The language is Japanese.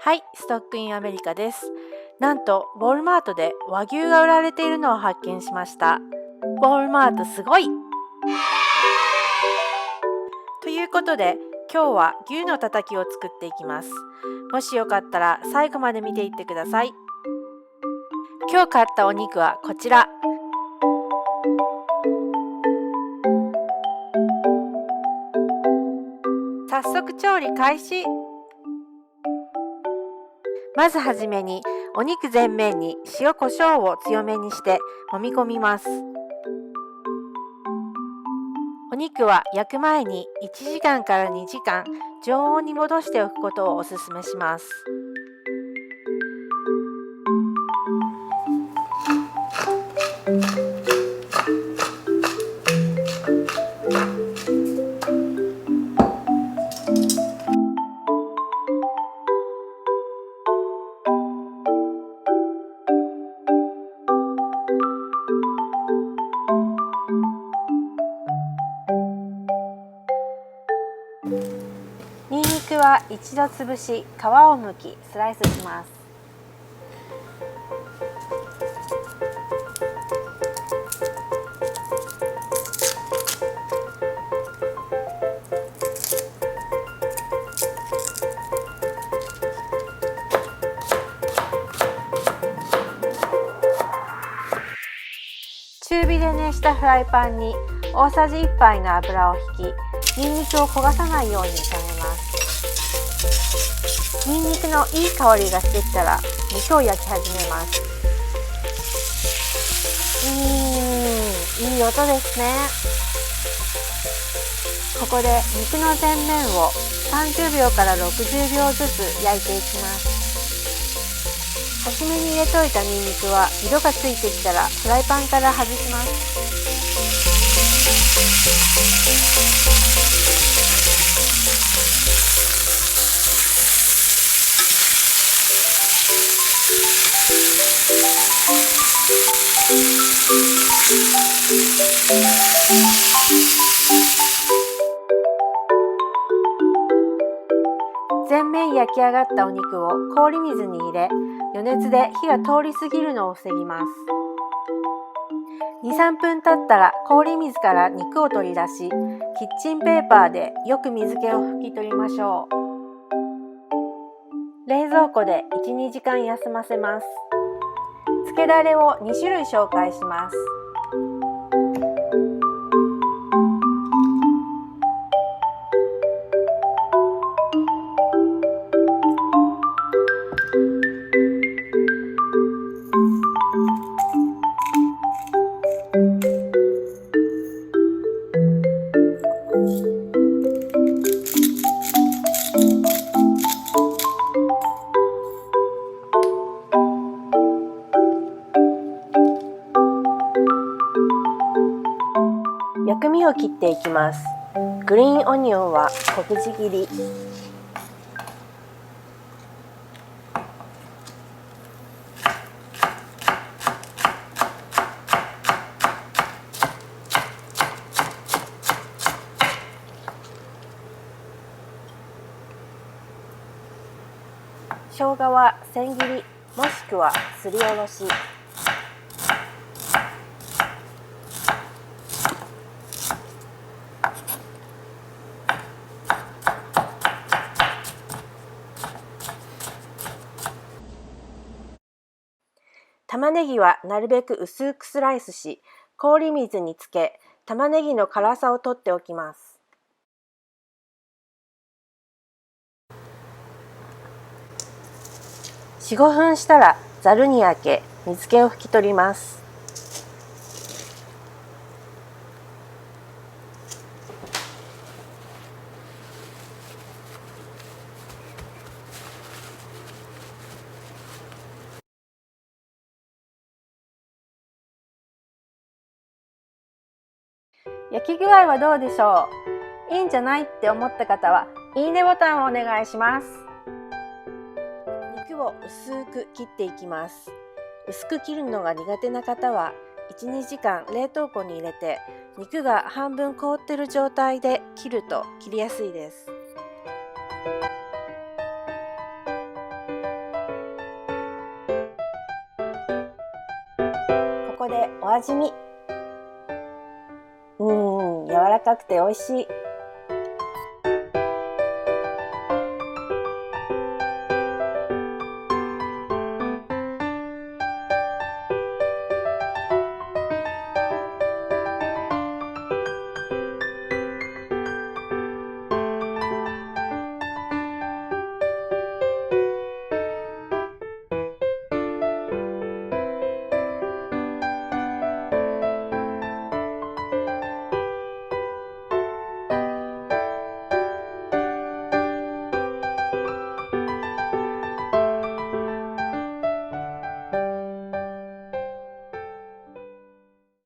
はい、ストックインアメリカです。なんと、ウォルマートで和牛が売られているのを発見しました。ウォルマートすごいということで、今日は牛のたたきを作っていきます。もしよかったら最後まで見ていってください。今日買ったお肉はこちら。早速調理開始。まずはじめにお肉全面に塩コショウを強めにして揉み込みます。お肉は焼く前に1時間から2時間常温に戻しておくことをおすすめします。にんにくは一度潰し、皮を剥きスライスします。中火で熱したフライパンに大さじ1杯の油を引き、にんにくを焦がさないように炒めます。にんにくのいい香りがしてきたら肉を焼き始めます。いい音ですね。ここで肉の全面を30秒から60秒ずつ焼いていきます。初めに入れといたにんにくは色がついてきたらフライパンから外します。全面焼き上がったお肉を氷水に入れ、余熱で火が通りすぎるのを防ぎます。2、3分経ったら氷水から肉を取り出し、キッチンペーパーでよく水気を拭き取りましょう。冷蔵庫で 1、2 時間休ませます。つけだれを2種類紹介します。薬味を切っていきます。グリーンオニオンは小口切り。生姜は千切りもしくはすりおろし。玉ねぎはなるべく薄くスライスし、氷水につけ、玉ねぎの辛さを取っておきます。4、5分したらざるにあけ、水気を拭き取ります。焼き具合はどうでしょう？いいんじゃないって思った方は、いいねボタンをお願いします。肉を薄く切っていきます。薄く切るのが苦手な方は、1、2時間冷凍庫に入れて、肉が半分凍っている状態で切ると切りやすいです。お味見。柔らかくて美味しい。